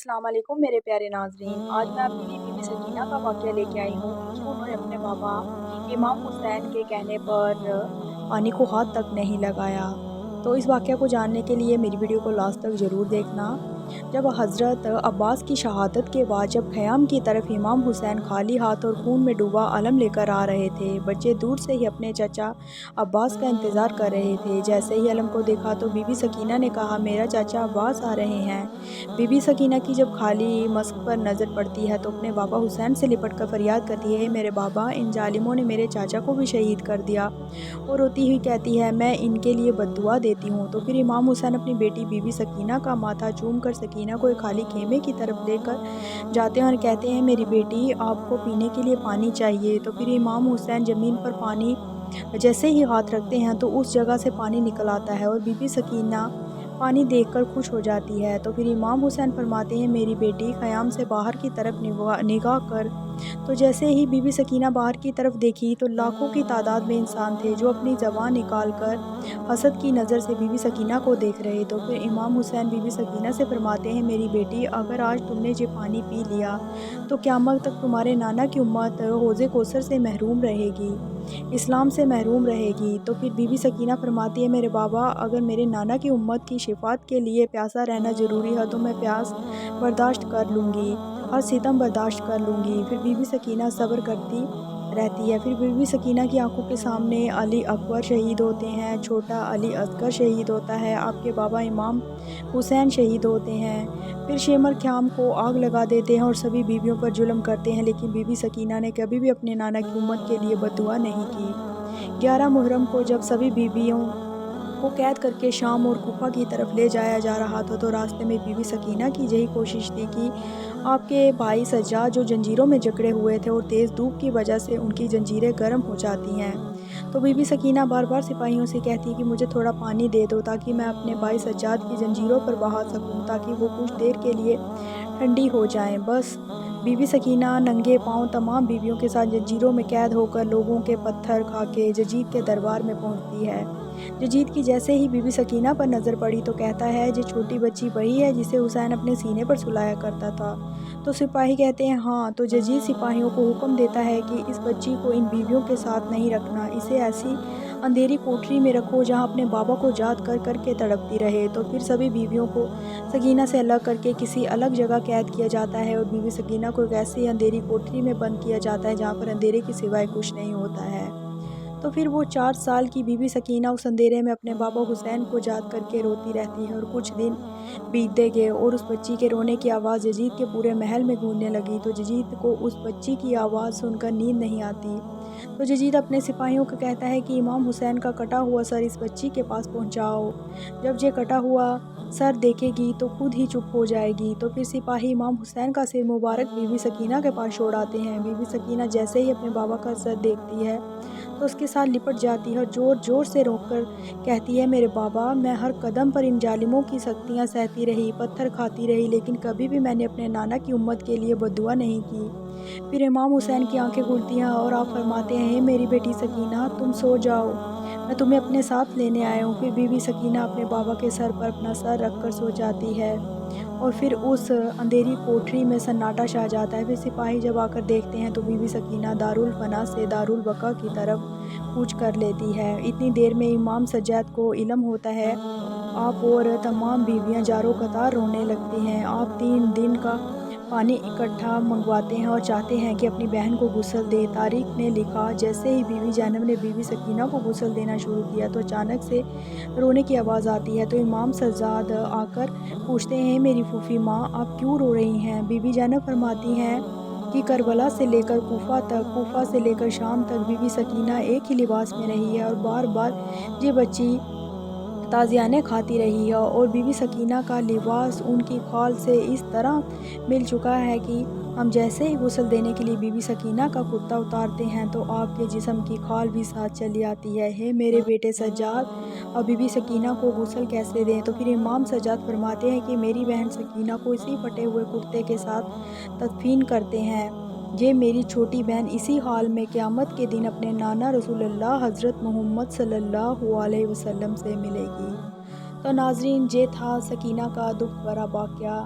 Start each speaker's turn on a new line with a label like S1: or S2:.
S1: السلام علیکم میرے پیارے ناظرین، آج میں آپ کے لیے بی بی سکینہ کا واقعہ لے کے آئی ہوں کہ انہوں نے اپنے بابا امام حسین کے کہنے پر پانی کو ہاتھ تک نہیں لگایا۔ تو اس واقعہ کو جاننے کے لیے میری ویڈیو کو لاسٹ تک ضرور دیکھنا۔ جب حضرت عباس کی شہادت کے بعد جب خیام کی طرف امام حسین خالی ہاتھ اور خون میں ڈوبا علم لے کر آ رہے تھے، بچے دور سے ہی اپنے چچا عباس کا انتظار کر رہے تھے۔ جیسے ہی علم کو دیکھا تو بی بی سکینہ نے کہا، میرا چچا عباس آ رہے ہیں۔ بی بی سکینہ کی جب خالی مسک پر نظر پڑتی ہے تو اپنے بابا حسین سے لپٹ کر فریاد کرتی ہے، میرے بابا، ان ظالموں نے میرے چاچا کو بھی شہید کر دیا، اور روتی ہوئی کہتی ہے، میں ان کے لیے بد دعا دیتی ہوں۔ تو پھر امام حسین اپنی بیٹی بی بی سکینہ کا ماتھا چوم کر سکینہ کو ایک خالی خیمے کی طرف لے کر جاتے ہیں اور کہتے ہیں، میری بیٹی، آپ کو پینے کے لیے پانی چاہیے۔ تو پھر امام حسین زمین پر پانی جیسے ہی ہاتھ رکھتے ہیں تو اس جگہ سے پانی نکل آتا ہے اور بی بی سکینہ پانی دیکھ کر خوش ہو جاتی ہے۔ تو پھر امام حسین فرماتے ہیں، میری بیٹی، خیام سے باہر کی طرف نگاہ کر۔ تو جیسے ہی بی بی سکینہ باہر کی طرف دیکھی تو لاکھوں کی تعداد میں انسان تھے جو اپنی زبان نکال کر حسد کی نظر سے بی بی سکینہ کو دیکھ رہے۔ تو پھر امام حسین بی بی سکینہ سے فرماتے ہیں، میری بیٹی، اگر آج تم نے یہ پانی پی لیا تو قیامت تک تمہارے نانا کی امت حوض کوثر سے محروم رہے گی، اسلام سے محروم رہے گی۔ تو پھر بی بی سکینہ فرماتی ہے، میرے بابا، اگر میرے نانا کی امت کی شفاعت کے لیے پیاسا رہنا ضروری ہے تو میں پیاس برداشت کر لوں گی، ہر ستم برداشت کر لوں گی۔ پھر بی بی سکینہ صبر کرتی رہتی ہے۔ پھر بی بی سکینہ کی آنکھوں کے سامنے علی اکبر شہید ہوتے ہیں، چھوٹا علی اصغر شہید ہوتا ہے، آپ کے بابا امام حسین شہید ہوتے ہیں۔ پھر شیمر خیام کو آگ لگا دیتے ہیں اور سبھی بیویوں پر ظلم کرتے ہیں، لیکن بی بی سکینہ نے کبھی بھی اپنے نانا کی امت کے لیے بد دعا نہیں کی۔ 11 محرم کو جب سبھی بیویوں کو قید کر کے شام اور کوفہ کی طرف لے جایا جا رہا تھا تو راستے میں بی بی سکینہ کی یہی کوشش تھی کہ آپ کے بھائی سجاد جو زنجیروں میں جکڑے ہوئے تھے اور تیز دھوپ کی وجہ سے ان کی زنجیریں گرم ہو جاتی ہیں، تو بی بی سکینہ بار بار سپاہیوں سے کہتی کہ مجھے تھوڑا پانی دے دو تاکہ میں اپنے بھائی سجاد کی زنجیروں پر بہا سکوں، تاکہ وہ کچھ دیر کے لیے ٹھنڈی ہو جائیں۔ بس بی بی سکینہ ننگے پاؤں تمام بیویوں کے ساتھ زنجیروں میں قید ہو کر لوگوں کے پتھر کھا کے یزید کے دربار میں پہنچتی ہے۔ یزید کی جیسے ہی بی بی سکینہ پر نظر پڑی تو کہتا ہے، یہ چھوٹی بچی وہی ہے جسے حسین اپنے سینے پر سلایا کرتا تھا؟ تو سپاہی کہتے ہیں، ہاں۔ تو یزید سپاہیوں کو حکم دیتا ہے کہ اس بچی کو ان بیویوں کے ساتھ نہیں رکھنا، اسے ایسی اندھیری کوٹری میں رکھو جہاں اپنے بابا کو یاد کر کر کے تڑپتی رہے۔ تو پھر سبھی بیویوں کو سکینہ سے الگ کر کے کسی الگ جگہ قید کیا جاتا ہے اور بی بی سکینہ کو ایک ایسی اندھیری کوٹری میں بند کیا جاتا ہے جہاں پر اندھیرے کے سوائے کچھ نہیں ہوتا ہے۔ تو پھر وہ 4 سال کی بی بی سکینہ اس اندھیرے میں اپنے بابا حسین کو یاد کر کے روتی رہتی ہے، اور کچھ دن بیتتے گئے اور اس بچی کے رونے کی آواز یزید کے پورے محل میں گونجنے لگی۔ تو یزید کو اس بچی کی آواز سن کر نیند نہیں آتی، تو یزید اپنے سپاہیوں کو کہتا ہے کہ امام حسین کا کٹا ہوا سر اس بچی کے پاس پہنچاؤ، جب یہ کٹا ہوا سر دیکھے گی تو خود ہی چپ ہو جائے گی۔ تو پھر سپاہی امام حسین کا سر مبارک بی بی سکینہ کے پاس چھوڑ آتے ہیں۔ بی بی سکینہ جیسے ہی اپنے بابا کا سر دیکھتی ہے تو اس کے ساتھ لپٹ جاتی ہے اور زور زور سے رو کر کہتی ہے، میرے بابا، میں ہر قدم پر ان ظالموں کی سختیاں سہتی رہی، پتھر کھاتی رہی، لیکن کبھی بھی میں نے اپنے نانا کی امت کے لیے بد دعا نہیں کی۔ پھر امام حسین کی آنکھیں کھلتی ہیں اور آپ فرماتے ہیں، میری بیٹی سکینہ، تم سو جاؤ، میں تمہیں اپنے ساتھ لینے آیا ہوں۔ پھر بی بی سکینہ اپنے بابا کے سر پر اپنا سر رکھ کر سو جاتی ہے اور پھر اس اندھیری کوٹری میں سناٹا چھا جاتا ہے۔ پھر سپاہی جب آ کر دیکھتے ہیں تو بی بی سکینہ دارالفنا سے دارالبقا کی طرف کوچ کر لیتی ہے۔ اتنی دیر میں امام سجاد کو علم ہوتا ہے، آپ اور تمام بیویاں جارو قطار رونے لگتی ہیں۔ آپ 3 دن کا پانی اکٹھا منگواتے ہیں اور چاہتے ہیں کہ اپنی بہن کو غسل دے۔ طارق نے لکھا، جیسے ہی بی بی زینب نے بی بی سکینہ کو غسل دینا شروع کیا تو اچانک سے رونے کی آواز آتی ہے۔ تو امام سجاد آ کر پوچھتے ہیں، میری پھوپھی ماں، آپ کیوں رو رہی ہیں؟ بی بی زینب فرماتی ہیں کہ کربلا سے لے کر کوفہ تک، کوفہ سے لے کر شام تک بی بی سکینہ ایک ہی لباس میں رہی ہے اور بار بار یہ بچی تازیانے کھاتی رہی ہے، اور بی بی سکینہ کا لباس ان کی کھال سے اس طرح مل چکا ہے کہ ہم جیسے ہی غسل دینے کے لیے بی بی سکینہ کا کرتا اتارتے ہیں تو آپ کے جسم کی کھال بھی ساتھ چلی آتی ہے۔ ہے میرے بیٹے سجاد، اب بی بی سکینہ کو غسل کیسے دیں؟ تو پھر امام سجاد فرماتے ہیں کہ میری بہن سکینہ کو اسی پھٹے ہوئے کرتے کے ساتھ تدفین کرتے ہیں، یہ میری چھوٹی بہن اسی حال میں قیامت کے دن اپنے نانا رسول اللہ حضرت محمد صلی اللہ علیہ وسلم سے ملے گی۔ تو ناظرین، یہ تھا سکینہ کا دکھ بھرا واقعہ،